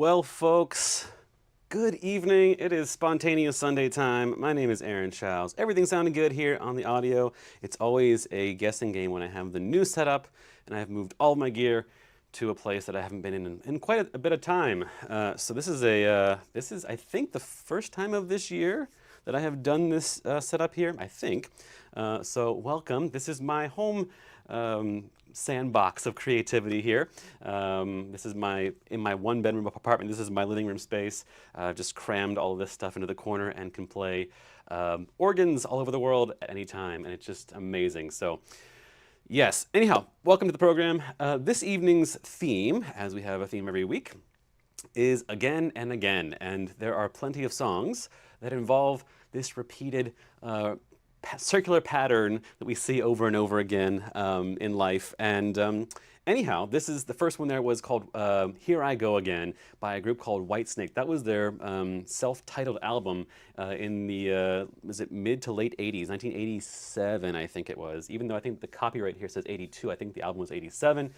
Well, folks, good evening. It is spontaneous Sunday time. My name is Aaron Childs. Everything's sounding good here on the audio. It's always a guessing game when I have the new setup and I have moved all of my gear to a place that I haven't been in quite a bit of time. So this is I think the first time of this year that I have done this setup here. I think. So welcome. This is my home sandbox of creativity here. This is in my one-bedroom apartment. This is my living room space. Just crammed all of this stuff into the corner and can play organs all over the world at any time, and it's just amazing. So. Yes, anyhow, welcome to the program. This evening's theme, as we have a theme every week, is Again and Again. And there are plenty of songs that involve this repeated circular pattern that we see over and over again in life. And anyhow, this is the first one there was called Here I Go Again by a group called Whitesnake. That was their self-titled album in the, was it mid to late 80s, 1987 I think it was. Even though I think the copyright here says 82, I think the album was 87.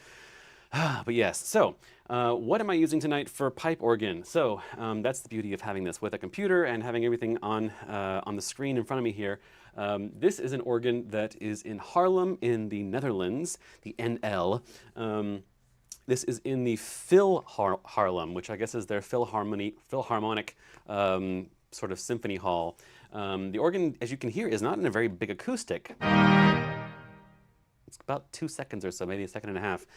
But yes, so what am I using tonight for pipe organ? So that's the beauty of having this with a computer and having everything on the screen in front of me here. This is an organ that is in Haarlem in the Netherlands, the NL. This is in the Haarlem, which I guess is their Philharmonic sort of symphony hall. The organ, as you can hear, is not in a very big acoustic. It's about 2 seconds or so, maybe a second and a half.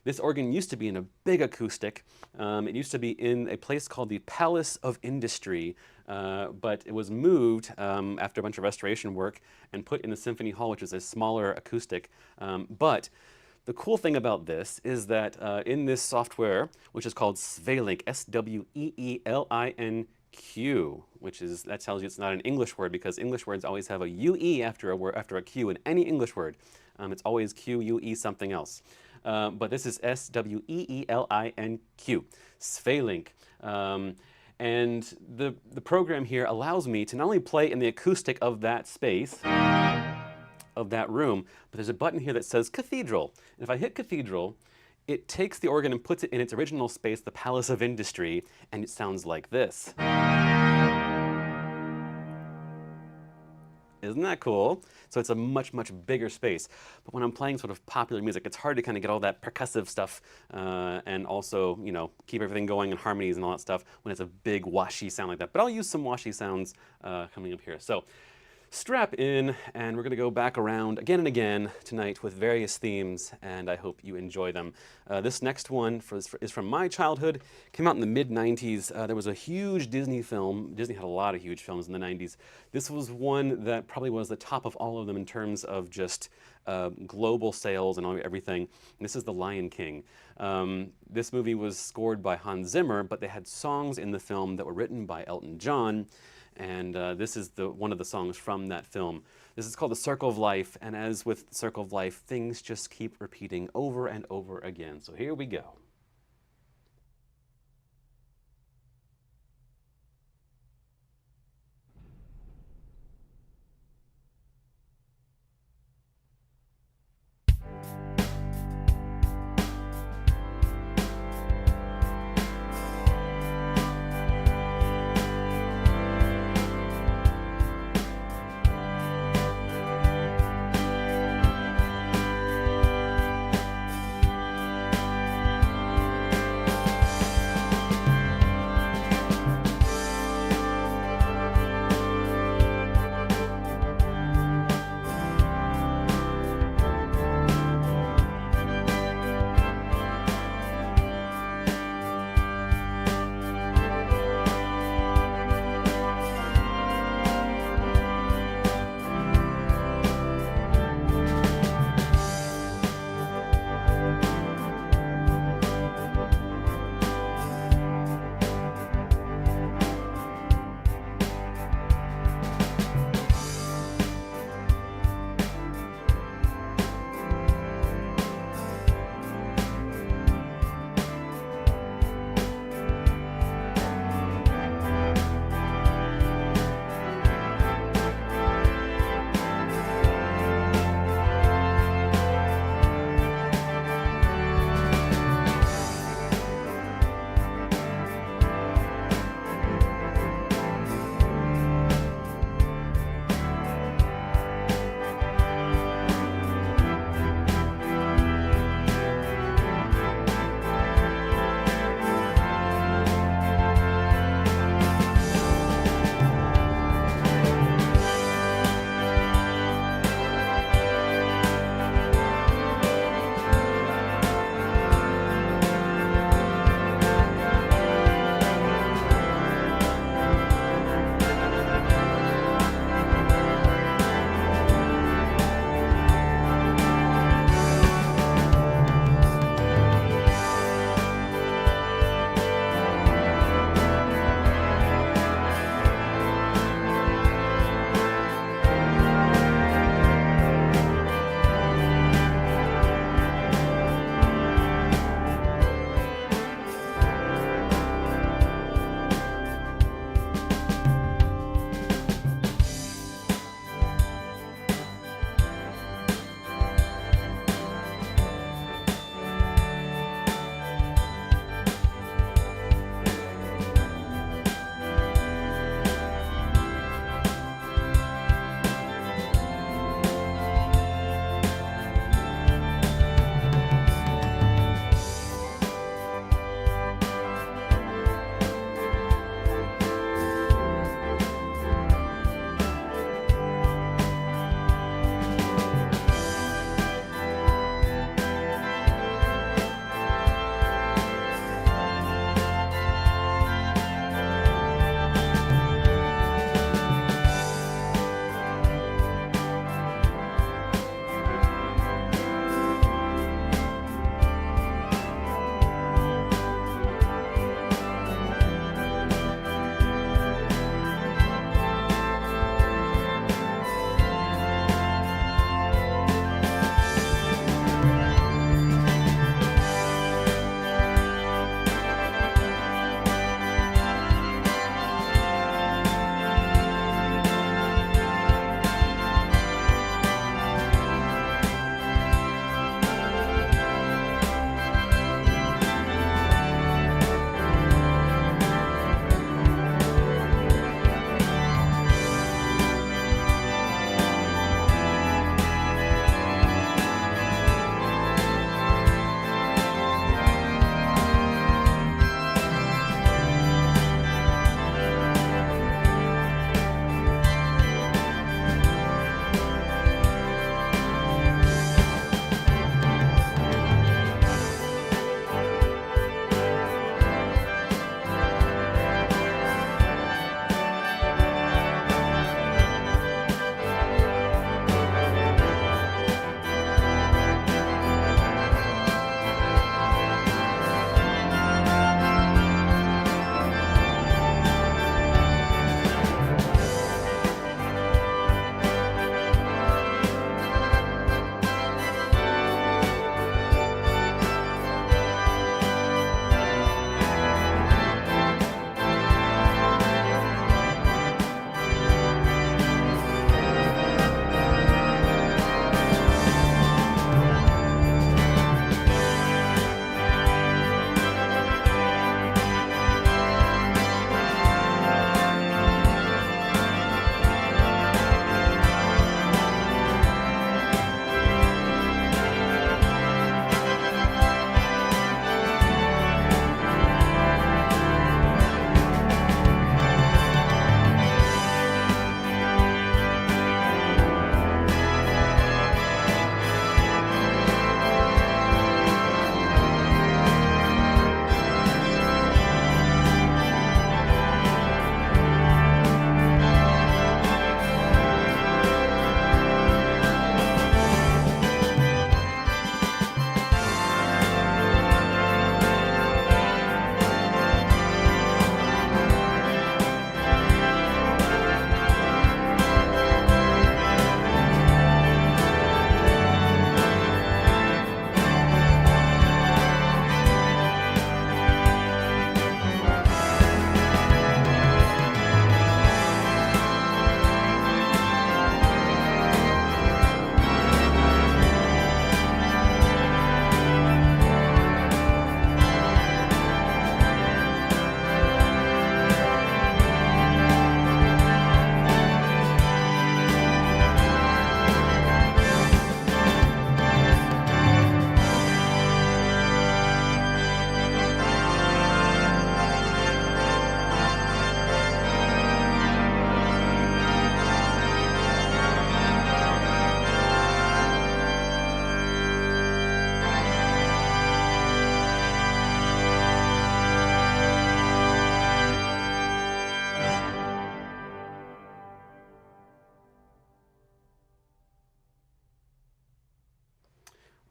This organ used to be in a big acoustic. It used to be in a place called the Palace of Industry, but it was moved after a bunch of restoration work and put in the Symphony Hall, which is a smaller acoustic. But the cool thing about this is that in this software, which is called Sweelinck, S-W-E-E-L-I-N-Q, that tells you it's not an English word because English words always have a UE after a Q in any English word. It's always Q-U-E something else. But this is S-W-E-E-L-I-N-Q, Sweelinck. And the program here allows me to not only play in the acoustic of that space, of that room, but there's a button here that says Cathedral. And if I hit Cathedral, it takes the organ and puts it in its original space, the Palace of Industry, and it sounds like this. Isn't that cool? So it's a much, much bigger space. But when I'm playing sort of popular music, it's hard to kind of get all that percussive stuff and also, you know, keep everything going in harmonies and all that stuff when it's a big washy sound like that. But I'll use some washy sounds coming up here. So strap in, and we're going to go back around again and again tonight with various themes, and I hope you enjoy them. This next one is from my childhood. Came out in the mid-90s. There was a huge Disney film. Disney had a lot of huge films in the 90s. This was one that probably was the top of all of them in terms of just global sales and everything. And this is The Lion King. This movie was scored by Hans Zimmer, but they had songs in the film that were written by Elton John. And this is one of the songs from that film. This is called The Circle of Life, and as with The Circle of Life, things just keep repeating over and over again. So here we go.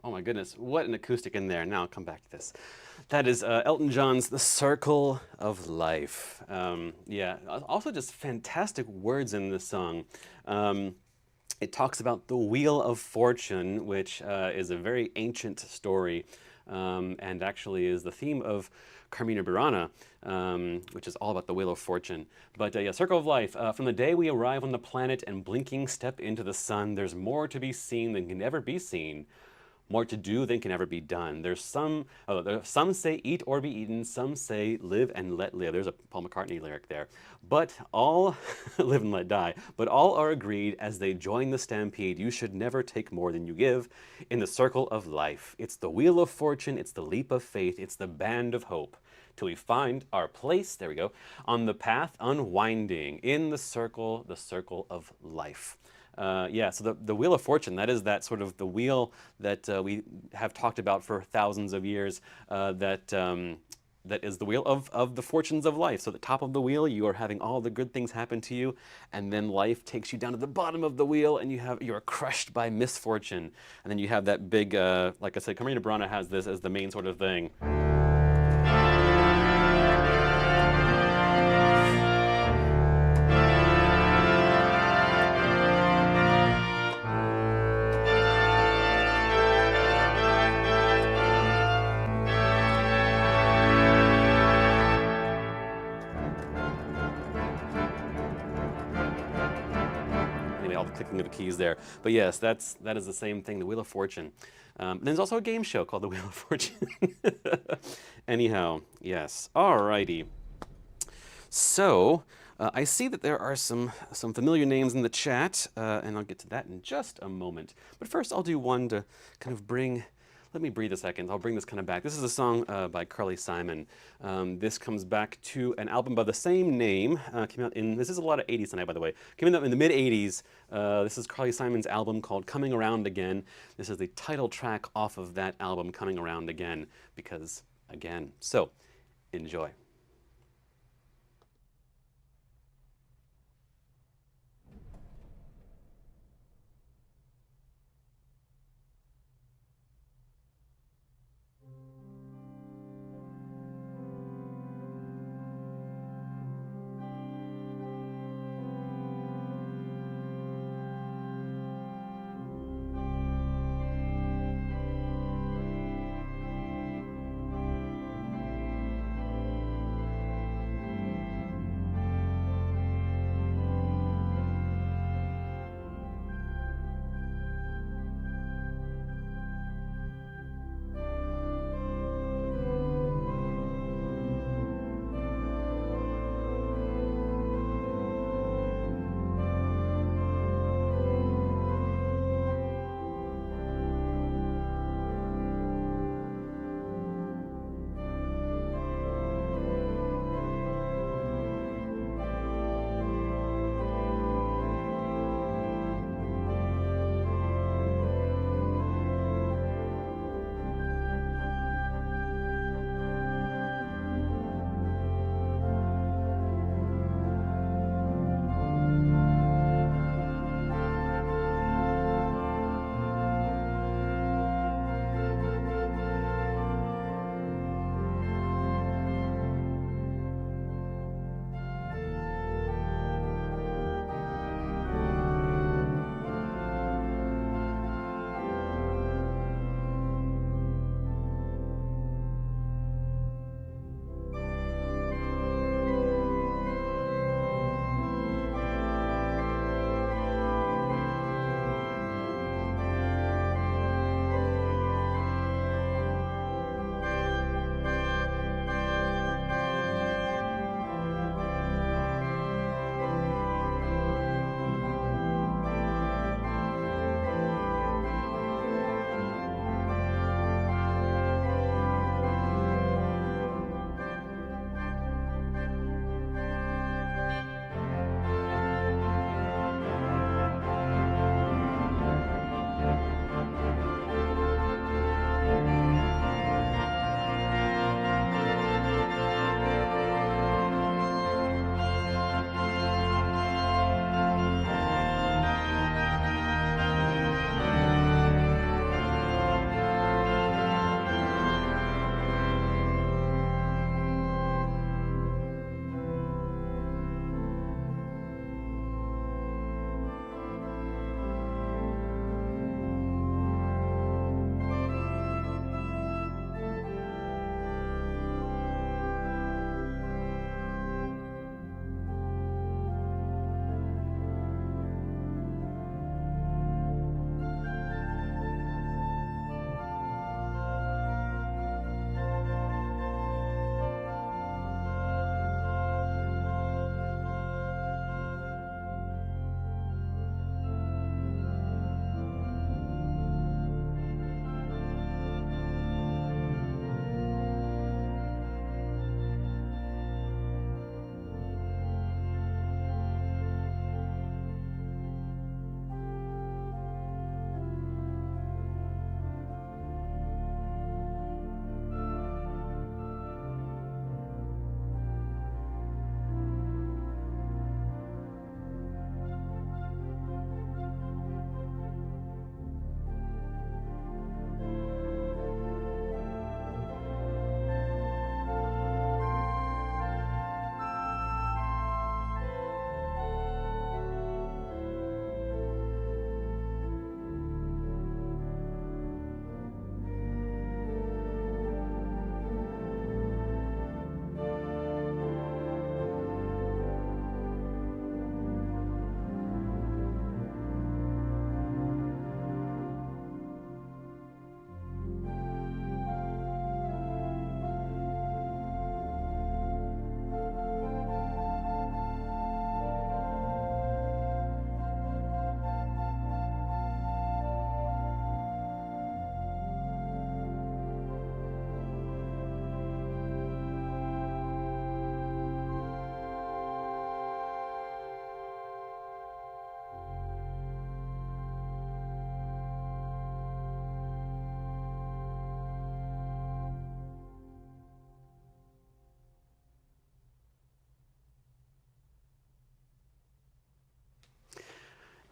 Oh my goodness, what an acoustic in there. Now I'll come back to this. That is Elton John's The Circle of Life. Yeah, also just fantastic words in this song. It talks about the Wheel of Fortune, which is a very ancient story and actually is the theme of Carmina Burana, which is all about the Wheel of Fortune. But yeah, Circle of Life. From the day we arrive on the planet and blinking step into the sun, there's more to be seen than can ever be seen, more to do than can ever be done. Some say eat or be eaten, some say live and let live. There's a Paul McCartney lyric there. But all, live and let die, but all are agreed as they join the stampede, you should never take more than you give in the circle of life. It's the wheel of fortune, it's the leap of faith, it's the band of hope. Till we find our place, there we go, on the path unwinding, in the circle of life. Yeah, so the Wheel of Fortune, that is that sort of the wheel that we have talked about for thousands of years, that is the wheel of the fortunes of life. So the top of the wheel, you are having all the good things happen to you, and then life takes you down to the bottom of the wheel, and you are crushed by misfortune. And then you have that big, like I said, Carmina Burana has this as the main sort of thing. All the clicking of the keys there. But yes, that is the same thing, the Wheel of Fortune. There's also a game show called the Wheel of Fortune. Anyhow, yes. Alrighty. So, I see that there are some familiar names in the chat, and I'll get to that in just a moment. But first, I'll do one to kind of bring. Let me breathe a second. I'll bring this kind of back. This is a song by Carly Simon. This comes back to an album by the same name. Came out in, this is a lot of 80s tonight, by the way. Came out in the mid-80s. This is Carly Simon's album called Coming Around Again. This is the title track off of that album, Coming Around Again, because, again. So, enjoy.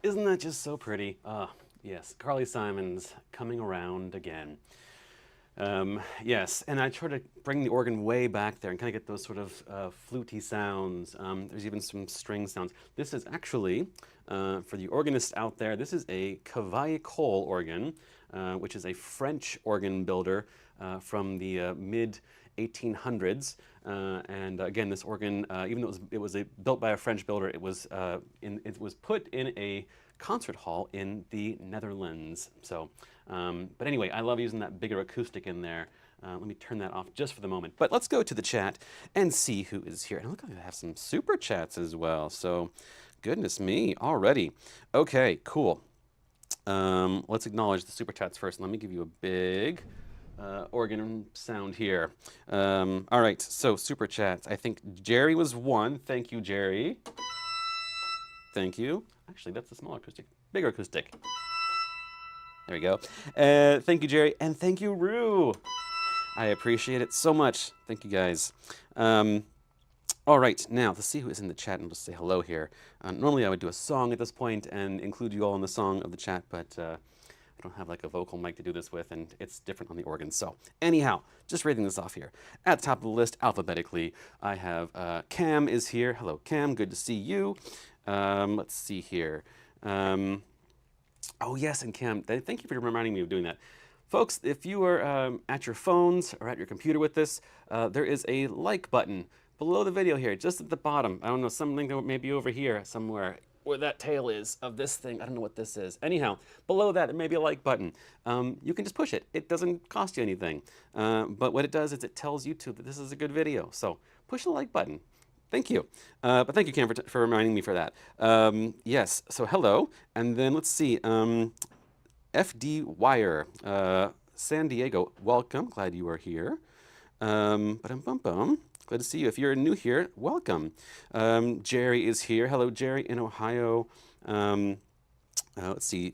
Isn't that just so pretty? Ah, yes, Carly Simon's coming around again. Yes, and I try to bring the organ way back there and kind of get those sort of fluty sounds. There's even some string sounds. This is actually, for the organists out there, this is a Cavaille-Coll organ, which is a French organ builder from the mid 1800s. And again, this organ, even though it was built by a French builder, it was put in a concert hall in the Netherlands. So, but anyway, I love using that bigger acoustic in there. Let me turn that off just for the moment. But let's go to the chat and see who is here. And look, I have some super chats as well. So, goodness me, already. Okay, cool. Let's acknowledge the super chats first. Let me give you a big organ sound here. All right, so super chats. I think Jerry was one. Thank you, Jerry. Thank you. Actually, that's the smaller acoustic. Bigger acoustic. There we go. Thank you, Jerry. And thank you, Rue. I appreciate it so much. Thank you, guys. All right, now let's see who is in the chat and just say hello here. Normally I would do a song at this point and include you all in the song of the chat, but I don't have like a vocal mic to do this with, and it's different on the organ. So anyhow, just reading this off here. At the top of the list, alphabetically, I have Cam is here. Hello, Cam. Good to see you. Let's see here. Oh, yes, and Cam, thank you for reminding me of doing that. Folks, if you are at your phones or at your computer with this, there is a like button below the video here, just at the bottom. I don't know, something that may be over here somewhere where that tail is of this thing. I don't know what this is. Anyhow, below that, there may be a like button. You can just push it. It doesn't cost you anything. But what it does is it tells YouTube that this is a good video. So push the like button. Thank you. But thank you, Cam, for reminding me for that. Yes, so hello. And then let's see. FD Wire, San Diego, welcome. Glad you are here. Glad to see you. If you're new here, welcome. Jerry is here. Hello, Jerry in Ohio. Let's see.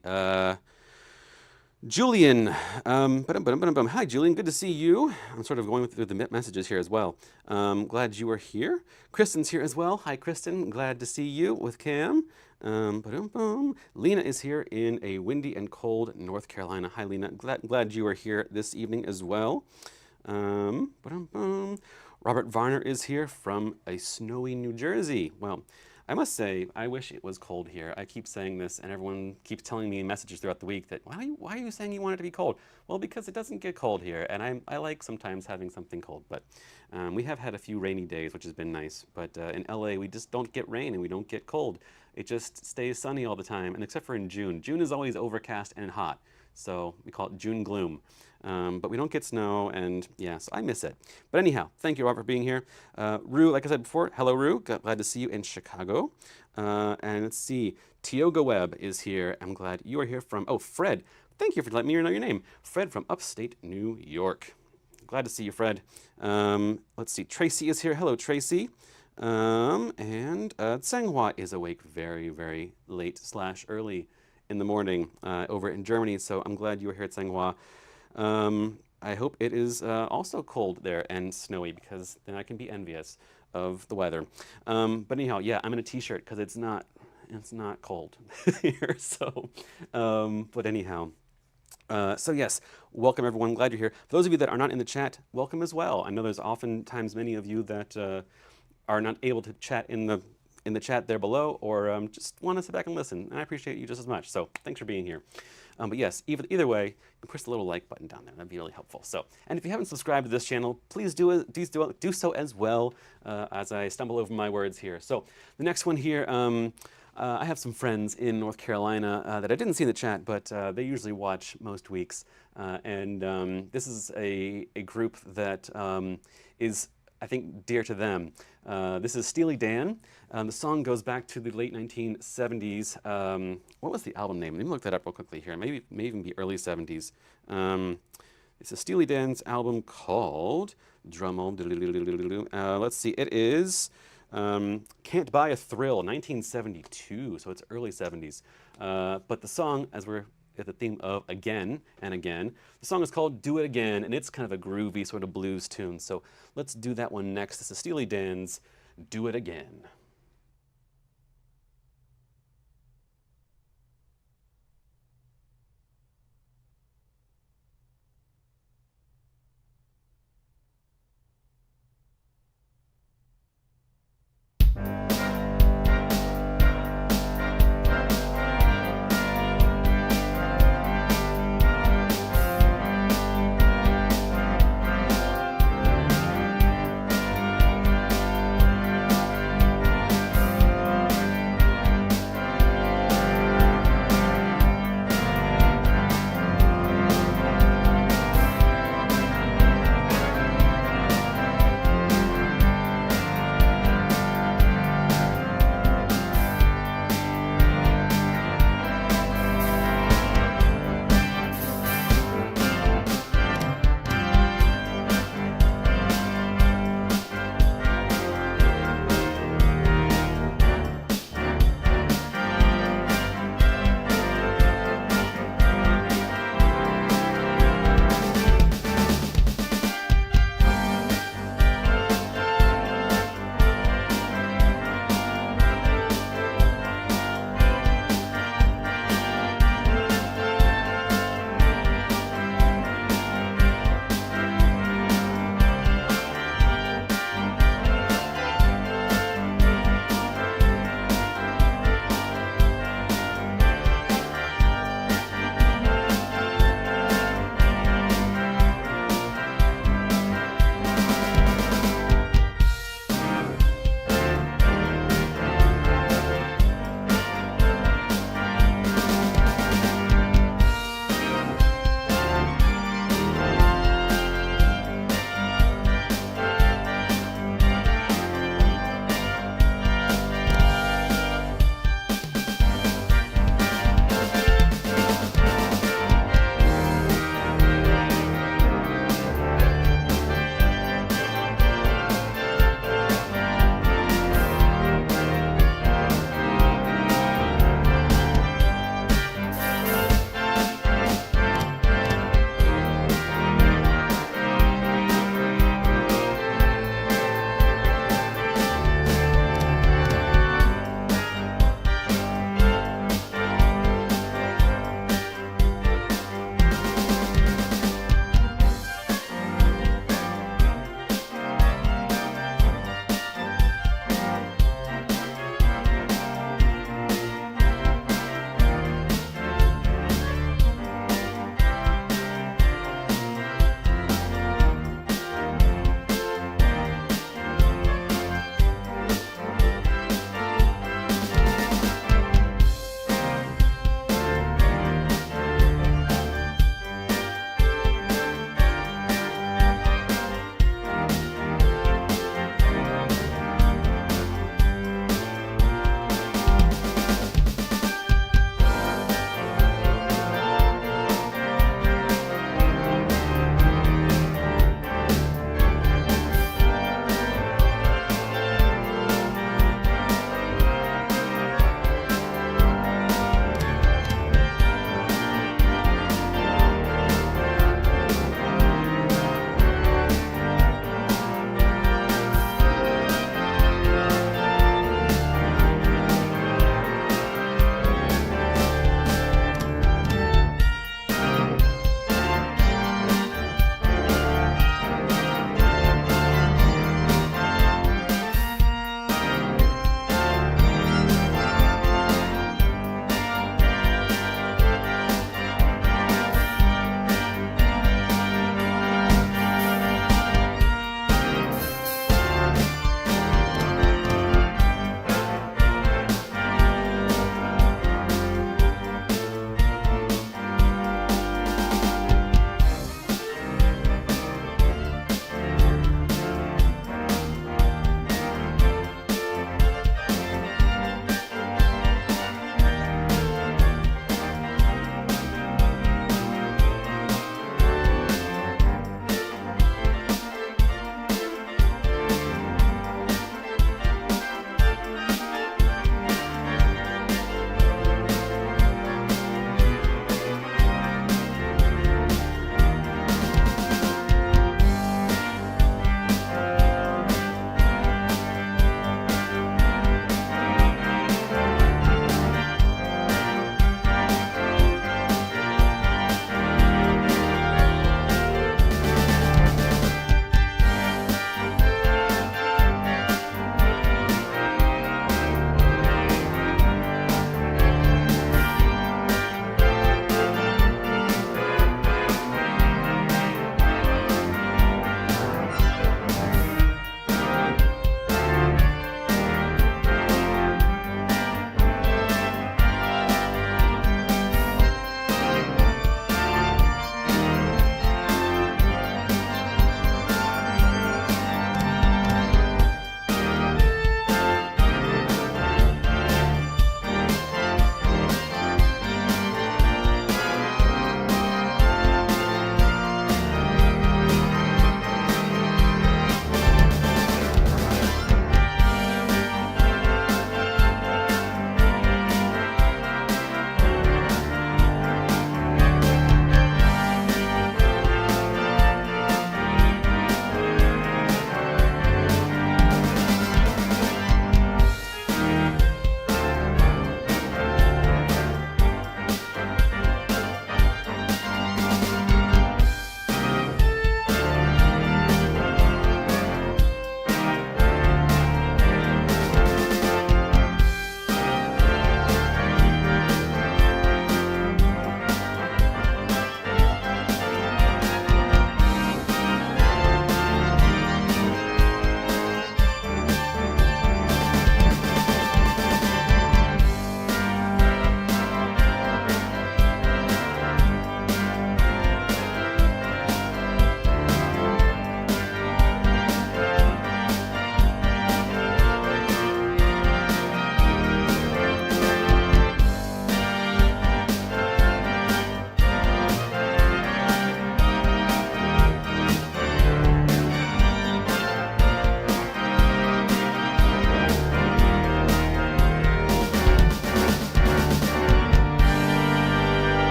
Julian. Hi, Julian. Good to see you. I'm sort of going through the messages here as well. Glad you are here. Kristen's here as well. Hi, Kristen. Glad to see you with Cam. Lena is here in a windy and cold North Carolina. Hi, Lena. Glad you are here this evening as well. Robert Varner is here from a snowy New Jersey. Well, I must say, I wish it was cold here. I keep saying this, and everyone keeps telling me in messages throughout the week that, why are you saying you want it to be cold? Well, because it doesn't get cold here, and I like sometimes having something cold. But we have had a few rainy days, which has been nice. But in LA, we just don't get rain, and we don't get cold. It just stays sunny all the time, and except for in June. June is always overcast and hot, so we call it June gloom. But we don't get snow, and yes, I miss it. But anyhow, thank you all for being here. Rue, like I said before, hello, Rue. Glad to see you in Chicago. And let's see, Tioga Webb is here. I'm glad you are here from, oh, Fred. Thank you for letting me know your name. Fred from upstate New York. Glad to see you, Fred. Let's see, Tracy is here. Hello, Tracy. And Tsenghua is awake very, very late / early in the morning over in Germany. So I'm glad you are here at Tsenghua. I hope it is also cold there and snowy, because then I can be envious of the weather. But anyhow, yeah, I'm in a t-shirt because it's not cold here. So, but anyhow. So yes, welcome everyone. Glad you're here. For those of you that are not in the chat, welcome as well. I know there's oftentimes many of you that are not able to chat in the chat there below, or just want to sit back and listen. And I appreciate you just as much. So thanks for being here. But yes, either way, you can push the little like button down there. That'd be really helpful. So, and if you haven't subscribed to this channel, please do so as well, as I stumble over my words here. So the next one here, I have some friends in North Carolina that I didn't see in the chat, but they usually watch most weeks. And this is a group that is, I think, dear to them. This is Steely Dan. The song goes back to the late 1970s. What was the album name? Let me look that up real quickly here. Maybe it may even be early 70s. It's a Steely Dan's album called, drumroll, let's see, it is Can't Buy a Thrill, 1972, so it's early 70s. But the song, as we're at the theme of Again and Again, the song is called Do It Again, and it's kind of a groovy sort of blues tune. So let's do that one next. This is Steely Dan's Do It Again.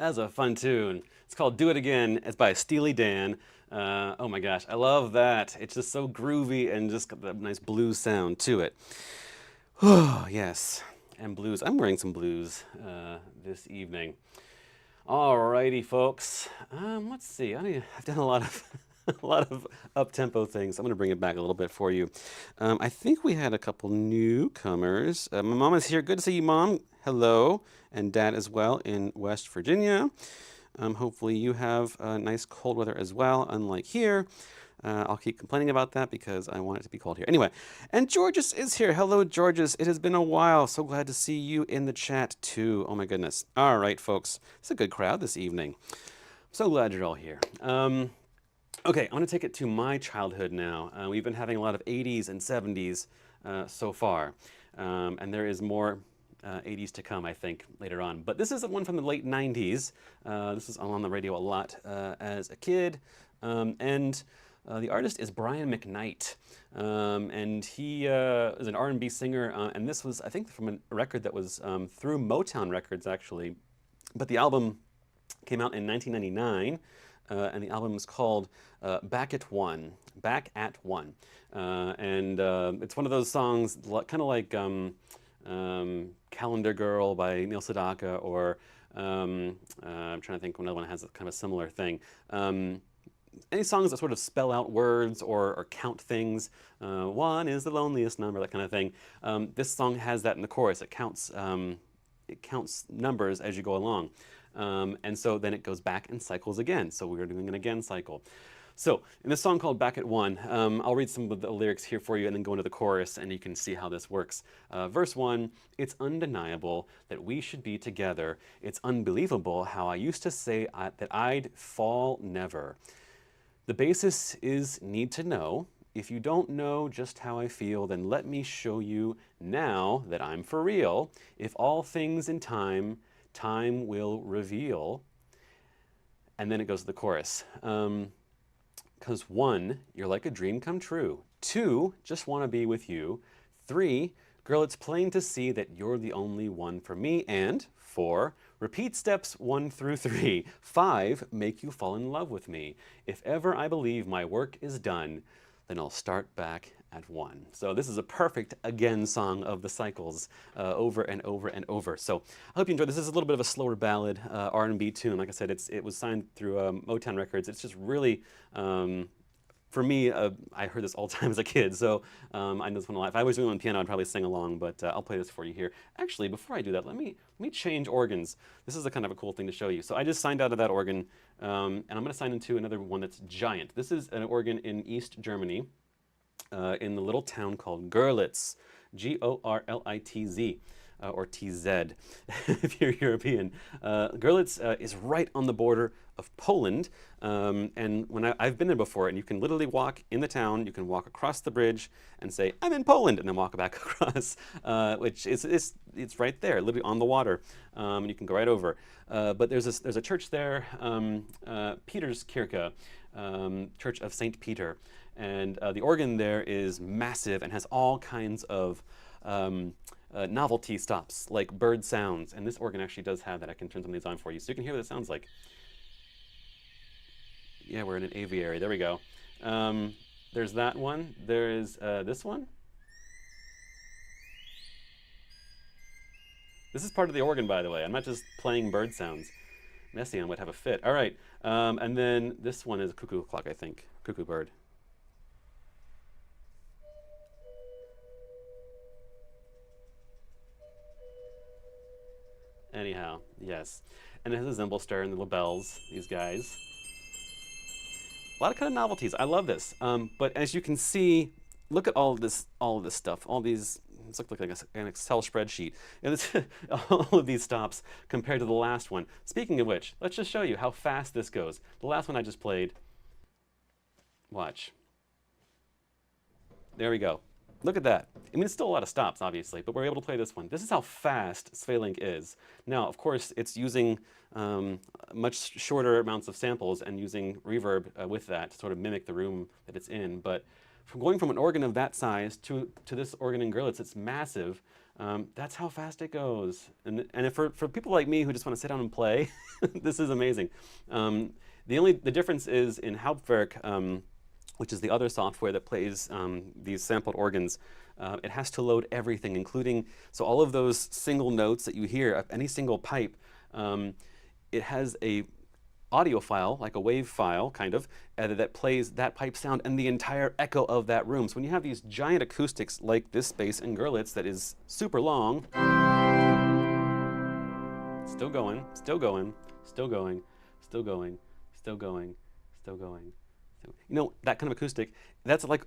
That's a fun tune. It's called Do It Again. It's by Steely Dan. Oh my gosh, I love that. It's just so groovy and just got that nice blues sound to it. Oh, yes. And blues. I'm wearing some blues this evening. Alrighty, folks. Let's see. I've done a lot of a lot of up-tempo things. I'm going to bring it back a little bit for you. I think we had a couple newcomers. My mom is here. Good to see you, Mom. Hello. And Dad as well in West Virginia. Hopefully you have nice cold weather as well, unlike here. I'll keep complaining about that because I want it to be cold here. Anyway, and Georges is here. Hello, Georges. It has been a while. So glad to see you in the chat too. Oh my goodness. All right, folks. It's a good crowd this evening. So glad you're all here. Okay, I'm going to take it to my childhood now. We've been having a lot of 80s and 70s so far. And there is more 80s to come, I think, later on. But this is one from the late 90s. This was on the radio a lot as a kid. The artist is Brian McKnight, and he is an R&B singer, and this was, I think, from a record that was through Motown Records, actually. But the album came out in 1999, and the album is called Back at One. Back at One. It's one of those songs, kind of like Calendar Girl by Neil Sedaka, or I'm trying to think another one that has kind of a similar thing. Any songs that sort of spell out words or count things. One is the loneliest number, that kind of thing. This song has that in the chorus. It counts numbers as you go along. And so then it goes back and cycles again. So we're doing an again cycle. So in this song called Back at One, I'll read some of the lyrics here for you and then go into the chorus and you can see how this works. Verse 1, it's undeniable that we should be together. It's unbelievable how I used to say that I'd fall never. The basis is need to know. If you don't know just how I feel, then let me show you now that I'm for real. If all things in time, time will reveal. And then it goes to the chorus. 'Cause 1, you're like a dream come true. 2, just want to be with you. 3, girl, it's plain to see that you're the only one for me. And 4, repeat steps 1 through 3. 5, make you fall in love with me. If ever I believe my work is done, then I'll start back at 1. So this is a perfect again song of the cycles over and over and over. So I hope you enjoyed this. This is a little bit of a slower ballad R&B tune. Like I said, it was signed through Motown Records. It's just really, for me, I heard this all the time as a kid, so I know this one a lot. If I was doing it on piano, I'd probably sing along, but I'll play this for you here. Actually, before I do that, let me change organs. This is a kind of a cool thing to show you. So I just signed out of that organ, and I'm going to sign into another one that's giant. This is an organ in East Germany, in the little town called Görlitz, Gorlitz, or TZ, if you're European. Görlitz is right on the border of Poland, and when I've been there before, and you can literally walk in the town, you can walk across the bridge and say, I'm in Poland, and then walk back across, which it's right there, literally on the water, and you can go right over. But there's a church there, Peter's Kirche, Church of St. Peter, and the organ there is massive and has all kinds of novelty stops, like bird sounds, and this organ actually does have that. I can turn some of these on for you so you can hear what it sounds like. Yeah, we're in an aviary. There we go. There's that one. There is this one. This is part of the organ, by the way. I'm not just playing bird sounds. Messiaen would have a fit. All right. And then this one is a cuckoo clock, I think. Cuckoo bird. Anyhow, yes. And it has a Zimbelster and the little bells, these guys. A lot of kind of novelties. I love this. But as you can see, look at all of this stuff. All these, it's like an Excel spreadsheet. And it's all of these stops compared to the last one. Speaking of which, let's just show you how fast this goes. The last one I just played, watch. There we go. Look at that. I mean, it's still a lot of stops, obviously, but we're able to play this one. This is how fast Svelink is. Now, of course, it's using much shorter amounts of samples and using reverb with that to sort of mimic the room that it's in. But from going from an organ of that size to this organ in Görlitz, it's massive. That's how fast it goes. And if for people like me who just want to sit down and play, this is amazing. The difference is in Hauptwerk, which is the other software that plays these sampled organs. It has to load everything, including, so all of those single notes that you hear, any single pipe, it has a audio file, like a wave file, kind of, that plays that pipe sound and the entire echo of that room. So when you have these giant acoustics like this space in Görlitz that is super long, still going, still going, still going, still going, still going, still going. You know, that kind of acoustic, that's like,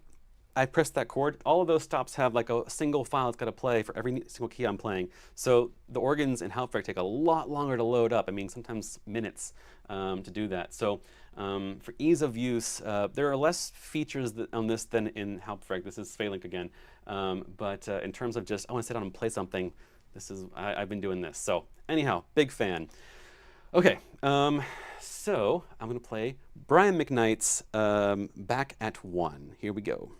I press that chord, all of those stops have like a single file it's got to play for every single key I'm playing. So the organs in Hauptwerk take a lot longer to load up. I mean, sometimes minutes to do that. So for ease of use, there are less features on this than in Hauptwerk. This is Svelink again. But in terms of just, I want to sit down and play something, this is, I've been doing this. So anyhow, big fan. Okay, so I'm going to play Brian McKnight's Back at One. Here we go.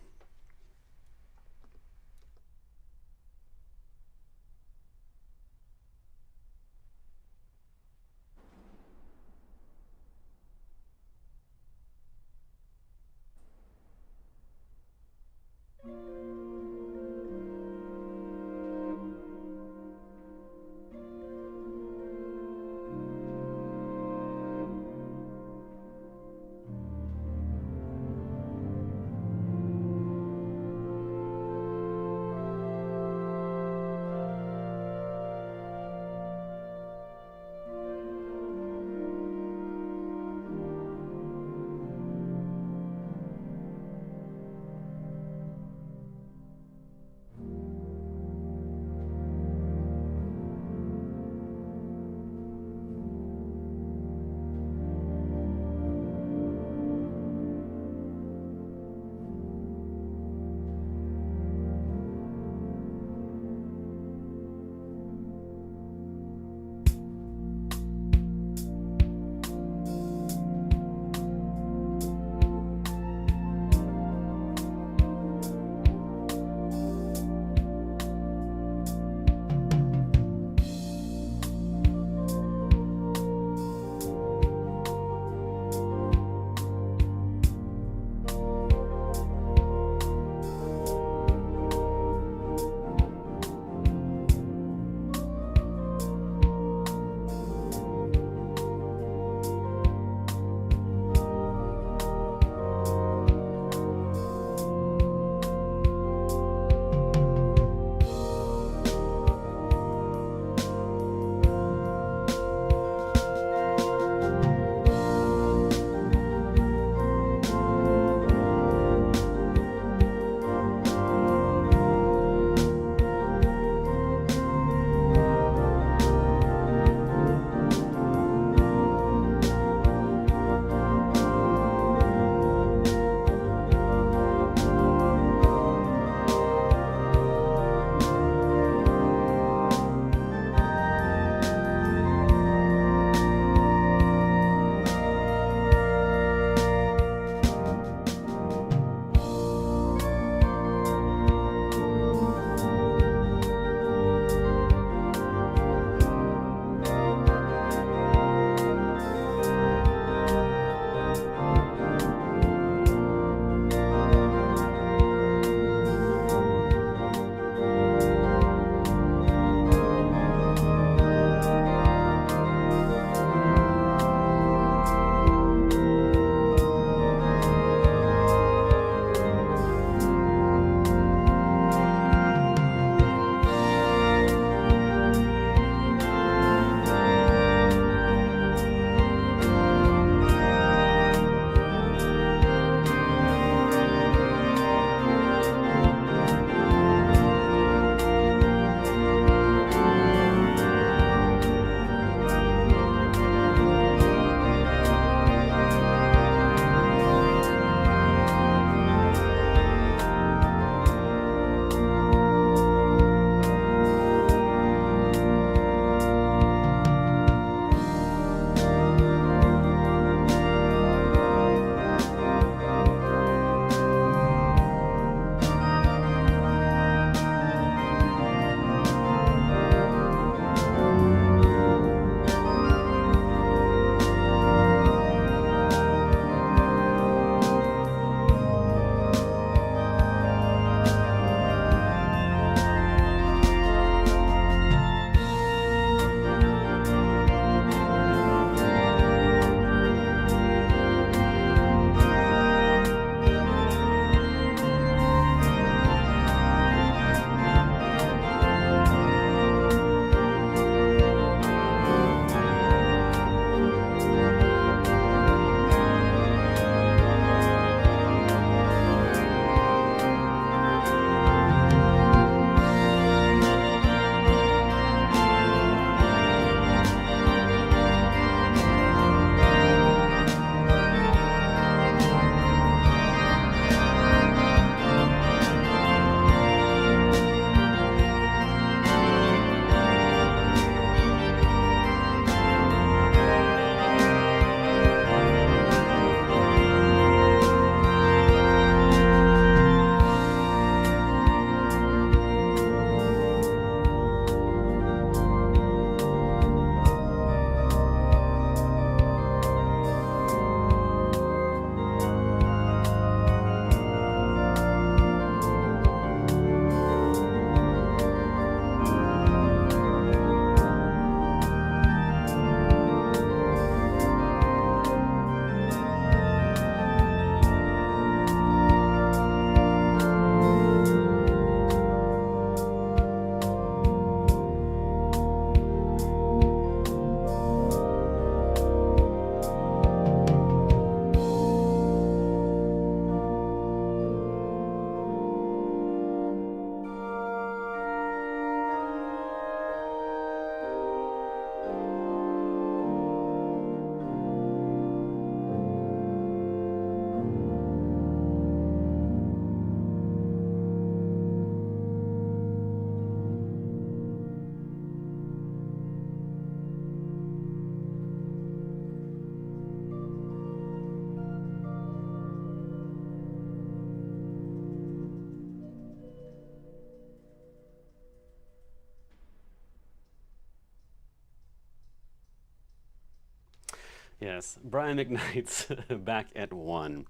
Yes, Brian McKnight's back at 1.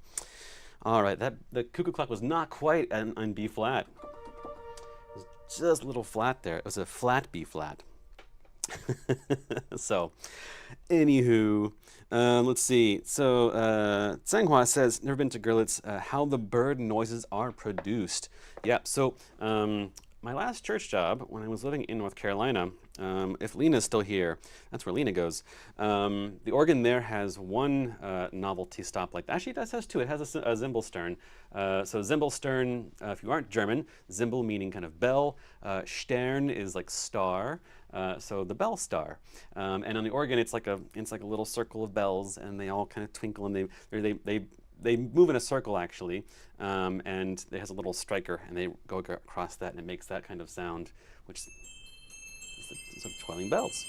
All right, the cuckoo clock was not quite on B flat. It was just a little flat there. It was a flat B flat. So, anywho, let's see. So, Tsanghua says, never been to Görlitz, how the bird noises are produced. Yeah, so my last church job, when I was living in North Carolina, if Lena's still here, that's where Lena goes. The organ there has one novelty stop like that. Actually, it has two. It has a Zimbelstern. So Zimbelstern, if you aren't German, Zimbel meaning kind of bell. Stern is like star. So the bell star, and on the organ it's like a little circle of bells, and they all kind of twinkle, and they move in a circle actually, and it has a little striker, and they go across that, and it makes that kind of sound, which is sort of twirling bells.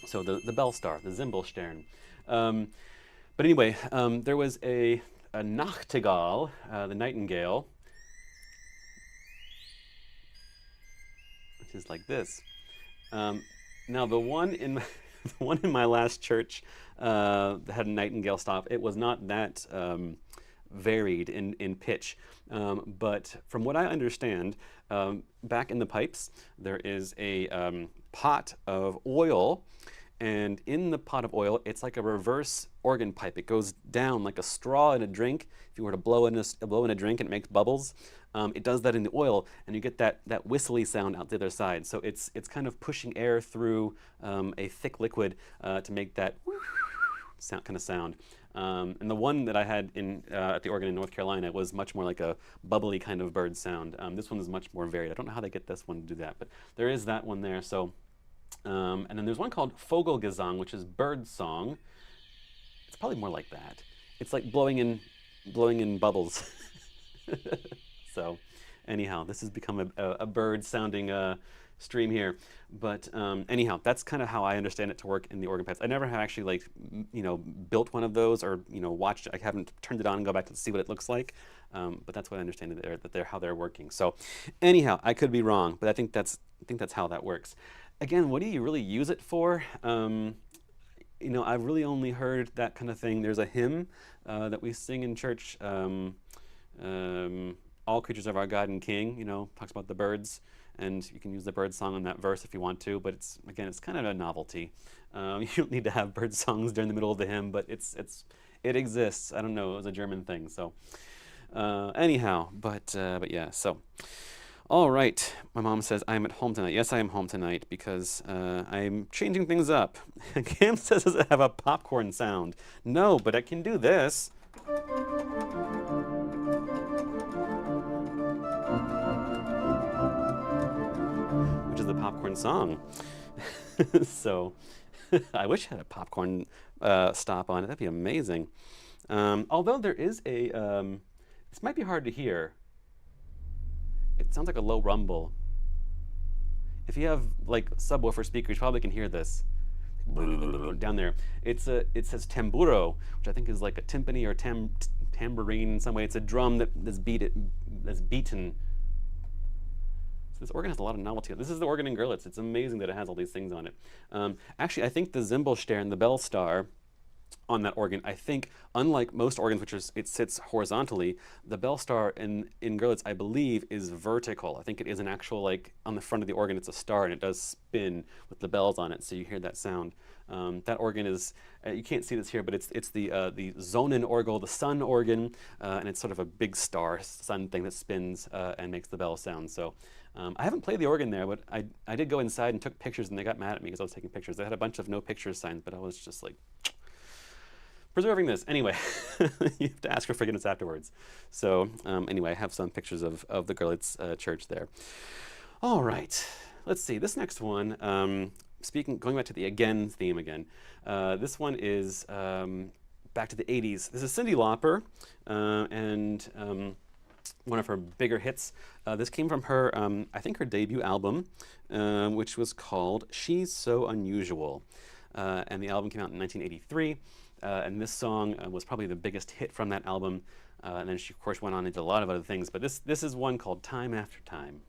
So the bell star, the Zimbelstern. But anyway, there was a Nachtigall, the nightingale, which is like this. Now the one in my last church that had a nightingale stop, it was not that varied in pitch, but from what I understand, back in the pipes there is a pot of oil, and in the pot of oil it's like a reverse organ pipe. It goes down like a straw in a drink. If you were to blow in a drink and it makes bubbles, it does that in the oil, and you get that whistly sound out the other side. So it's kind of pushing air through a thick liquid to make that kind of sound. And the one that I had at the organ in North Carolina was much more like a bubbly kind of bird sound. This one is much more varied. I don't know how they get this one to do that, but there is that one there. So, and then there's one called Vogelgesang, which is bird song. It's probably more like that. It's like blowing in bubbles. So, anyhow, this has become a bird-sounding stream here. But anyhow, that's kind of how I understand it to work in the organ pipes. I never have actually built one of those, or watched it. I haven't turned it on and go back to see what it looks like. But that's what I understand how they're working. So, anyhow, I could be wrong, but I think that's how that works. Again, what do you really use it for? I've really only heard that kind of thing. There's a hymn that we sing in church. All creatures of our God and King, talks about the birds, and you can use the bird song on that verse if you want to, but it's kind of a novelty. You don't need to have bird songs during the middle of the hymn, but it exists. I don't know, it was a German thing, so anyhow, but yeah, so. All right, my mom says I'm at home tonight. Yes, I am home tonight because I'm changing things up. Cam says, does it have a popcorn sound? No, but I can do this. Which is the popcorn song. So I wish I had a popcorn stop on it. That'd be amazing. Although there is this might be hard to hear. It sounds like a low rumble. If you have like subwoofer speakers, you probably can hear this down there. It says tamburo, which I think is like a timpani or tambourine in some way. It's a drum that's beaten. So this organ has a lot of novelty. This is the organ in Görlitz. It's amazing that it has all these things on it. Actually, I think the Zimbelstern, the bell star, on that organ, I think, unlike most organs, which it sits horizontally, the bell star in Görlitz, I believe, is vertical. I think it is an actual, like, on the front of the organ, it's a star, and it does spin with the bells on it, so you hear that sound. That organ is, you can't see this here, but it's the Sonnenorgel, the sun organ, and it's sort of a big star, sun thing that spins and makes the bell sound. So I haven't played the organ there, but I did go inside and took pictures, and they got mad at me because I was taking pictures. They had a bunch of no pictures signs, but I was just like, preserving this. Anyway, you have to ask for forgiveness afterwards. So anyway, I have some pictures of the Görlitz church there. All right, let's see. This next one, going back to the again theme again. This one is back to the 80s. This is Cyndi Lauper, and one of her bigger hits. This came from her, I think her debut album, which was called She's So Unusual. And the album came out in 1983. And this song was probably the biggest hit from that album. And then she, of course, went on into a lot of other things. But this is one called Time After Time.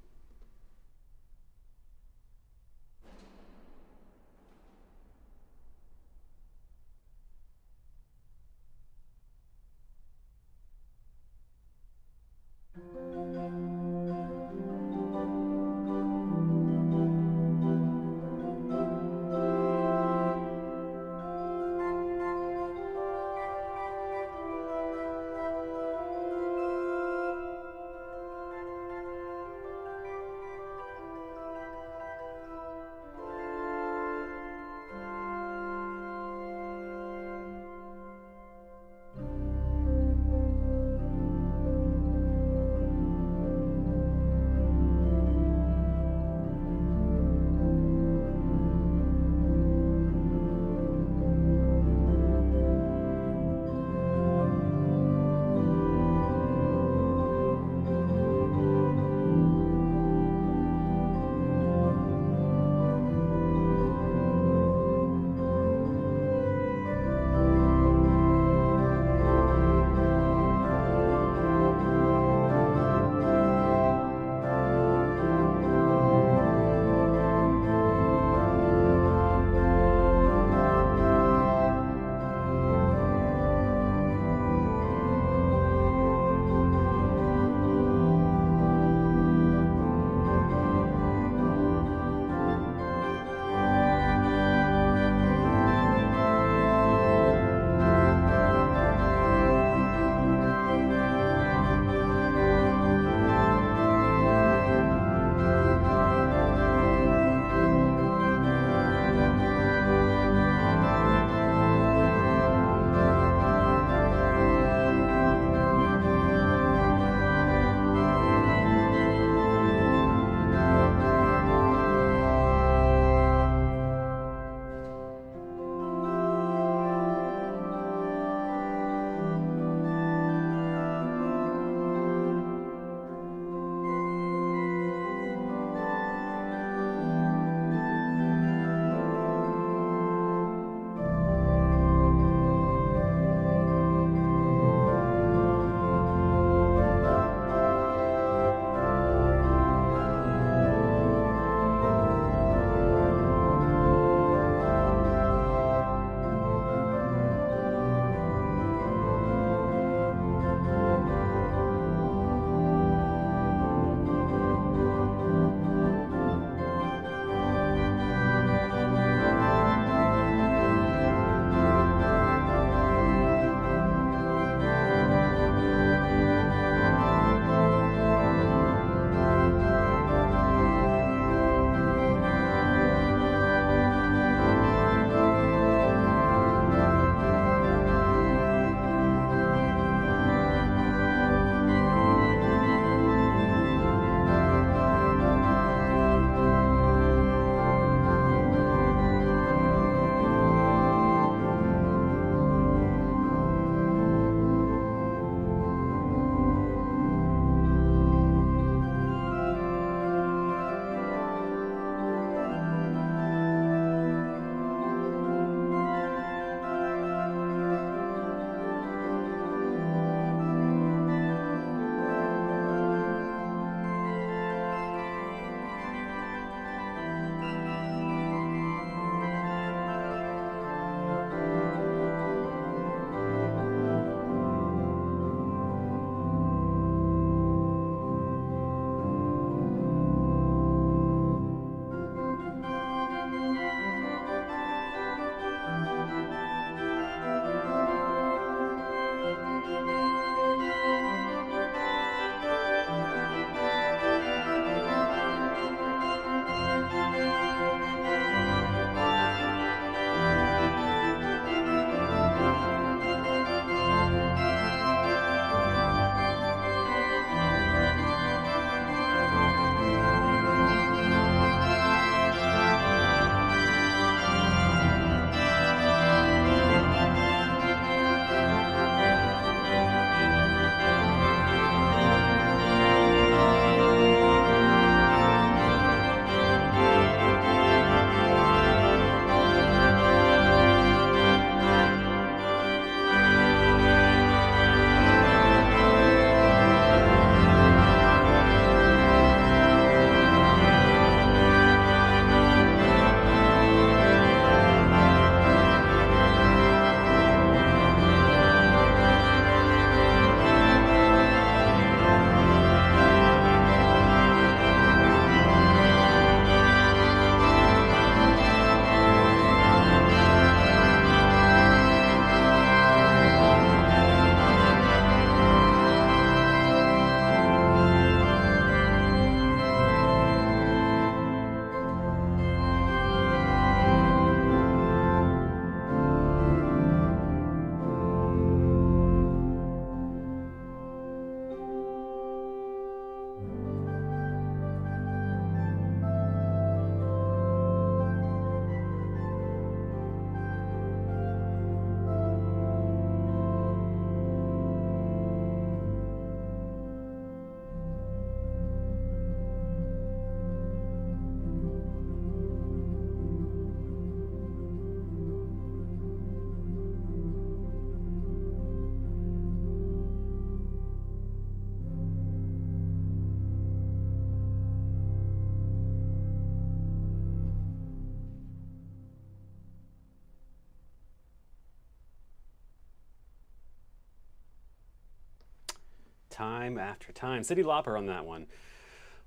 time after time. Cyndi Lauper on that one.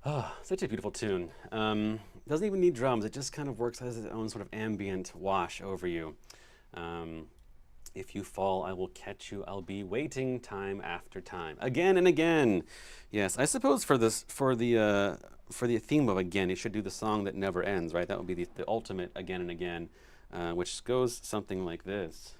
Oh, such a beautiful tune. Doesn't even need drums. It just kind of works as its own sort of ambient wash over you. If you fall, I will catch you. I'll be waiting time after time, again and again. Yes, I suppose for the theme of again, it should do the song that never ends, right? That would be the ultimate again and again, which goes something like this.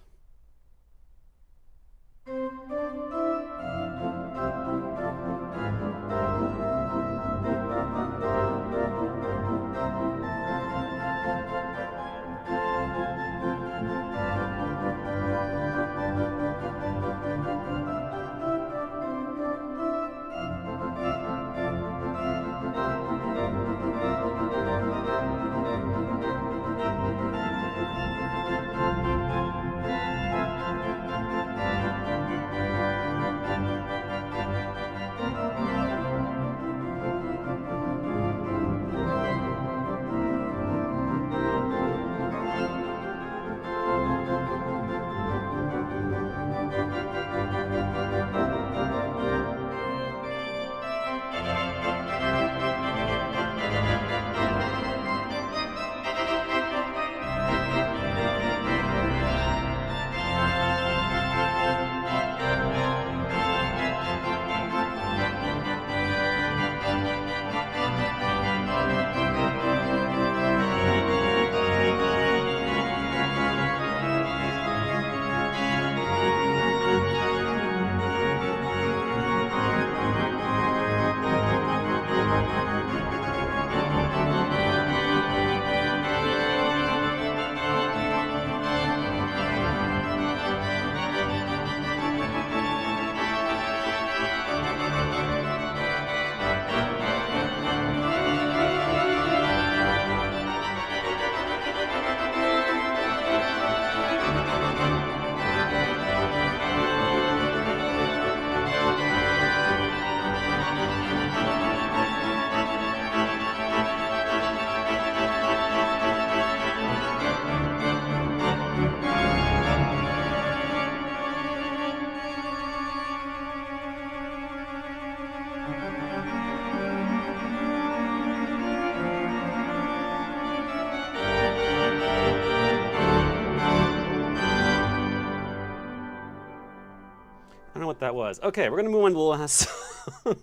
I don't know what that was. Okay, we're gonna move on to the last song.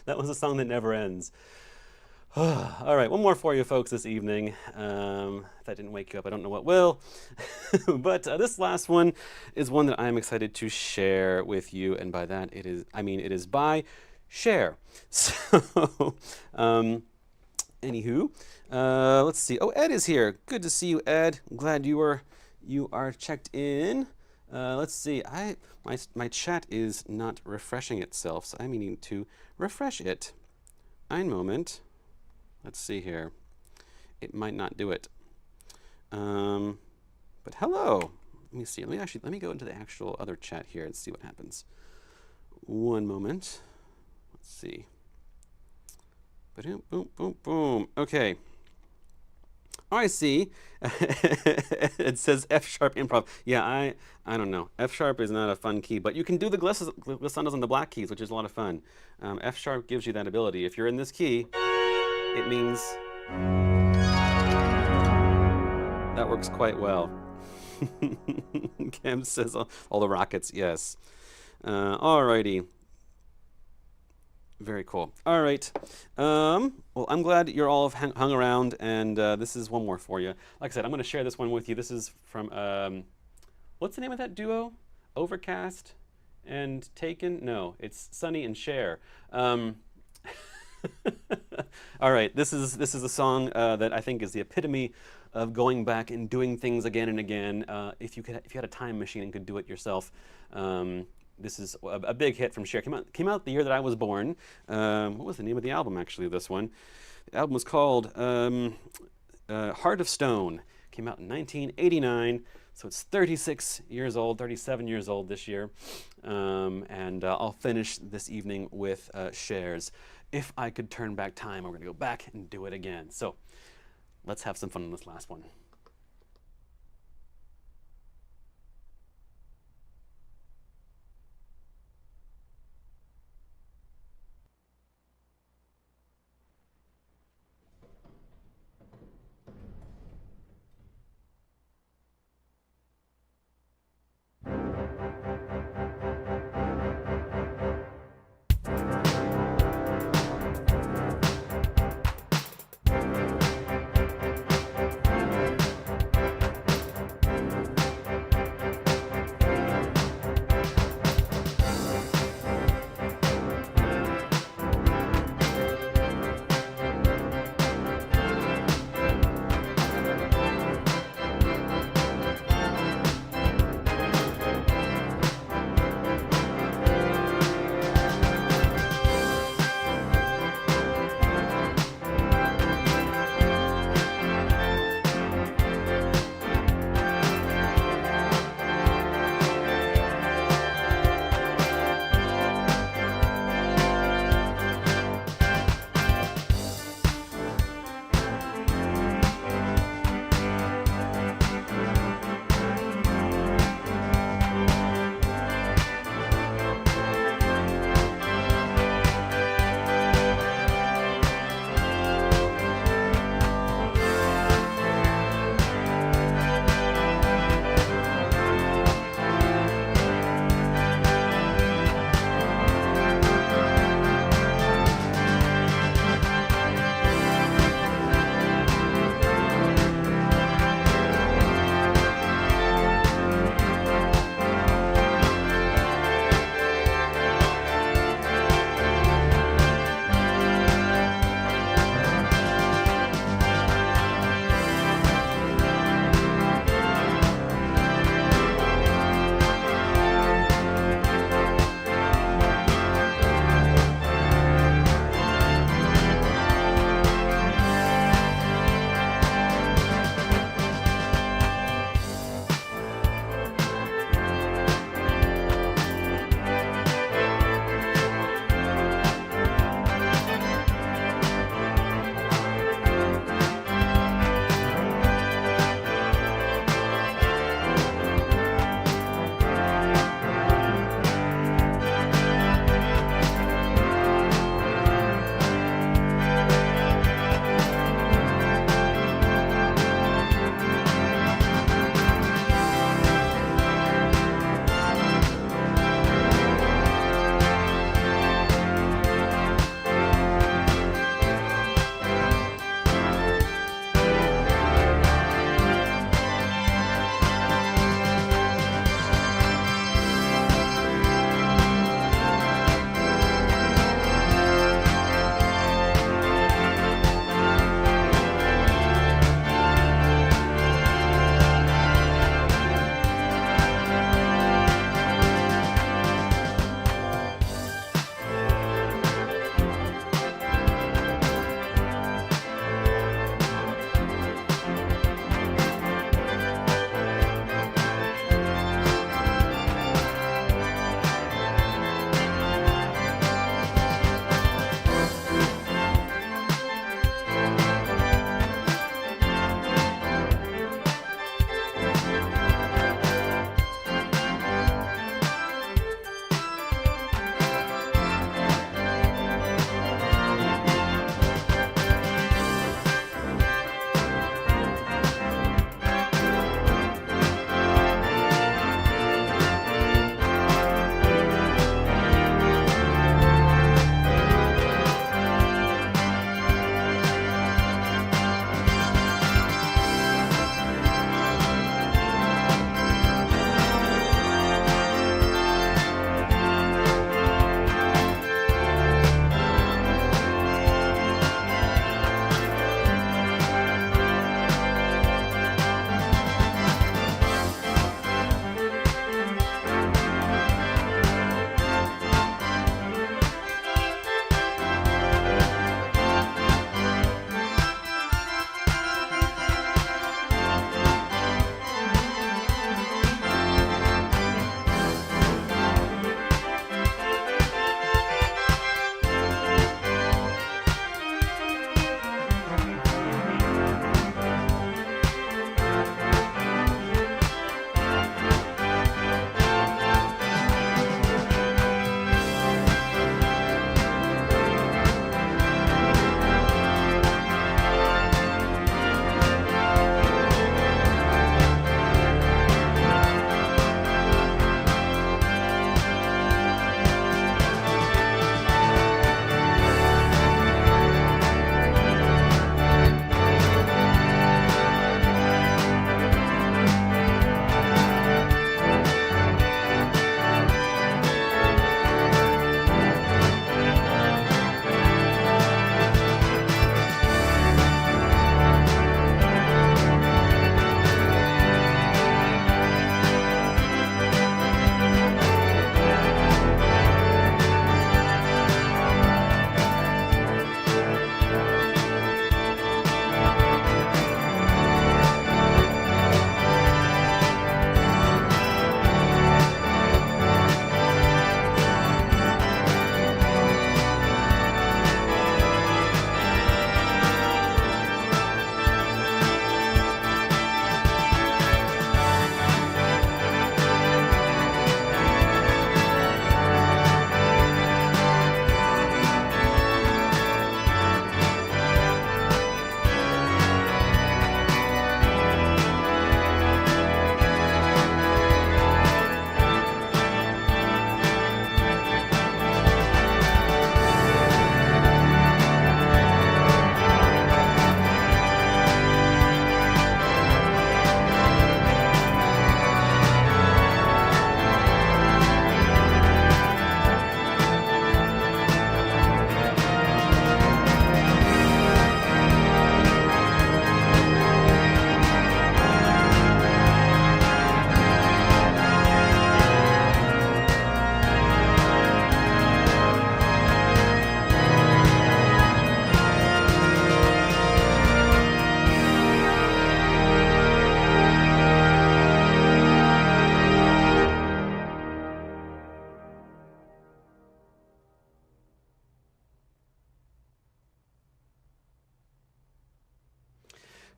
That was a song that never ends. All right, one more for you folks this evening. If that didn't wake you up, I don't know what will. But this last one is one that I'm excited to share with you, and by that it is by Cher. So, anywho, let's see. Oh, Ed is here. Good to see you, Ed. I'm glad you are checked in. Let's see. My chat is not refreshing itself, so I'm needing to refresh it. Ein Moment. Let's see here. It might not do it. But hello. Let me see. Let me go into the actual other chat here and see what happens. One moment. Let's see. Boom, boom, boom, boom. Okay. Oh, I see. It says F sharp improv. Yeah, I don't know. F sharp is not a fun key, but you can do the glissandos on the black keys, which is a lot of fun. F sharp gives you that ability. If you're in this key, it means that works quite well. Cam says all the rockets, yes. Alrighty. Very cool. All right. Well, I'm glad you're all hung around, and this is one more for you. Like I said, I'm going to share this one with you. This is from, what's the name of that duo? Overcast and Taken? No, it's Sunny and Cher. All right. This is a song that I think is the epitome of going back and doing things again and again. If you had a time machine and could do it yourself. This is a big hit from Cher. Came out the year that I was born. What was the name of the album, actually, this one? The album was called Heart of Stone. Came out in 1989, so it's 36 years old, 37 years old this year. And I'll finish this evening with Cher's If I Could Turn Back Time. We're going to go back and do it again. So let's have some fun on this last one.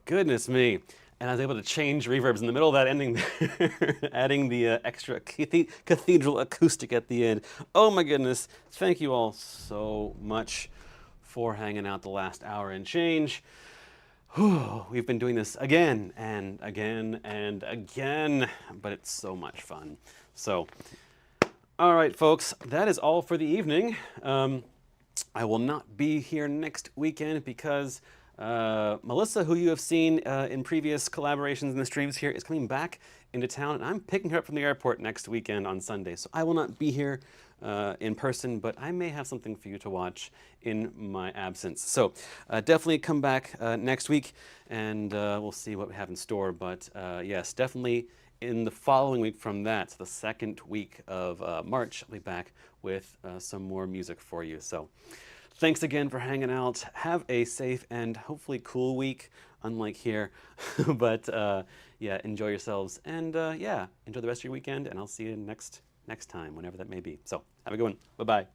Goodness me. And I was able to change reverbs in the middle of that ending there, adding the extra cathedral acoustic at the end. Oh my goodness. Thank you all so much for hanging out the last hour and change. Whew, we've been doing this again and again and again, but it's so much fun. So, all right, folks, that is all for the evening. I will not be here next weekend because Melissa, who you have seen in previous collaborations in the streams here, is coming back into town, and I'm picking her up from the airport next weekend on Sunday. So I will not be here in person, but I may have something for you to watch in my absence. So definitely come back next week, and we'll see what we have in store. But yes, definitely in the following week from that, so the second week of March, I'll be back with some more music for you. So thanks again for hanging out. Have a safe and hopefully cool week, unlike here. But yeah, enjoy yourselves, and yeah, enjoy the rest of your weekend, and I'll see you next time, whenever that may be. So have a good one. Bye-bye.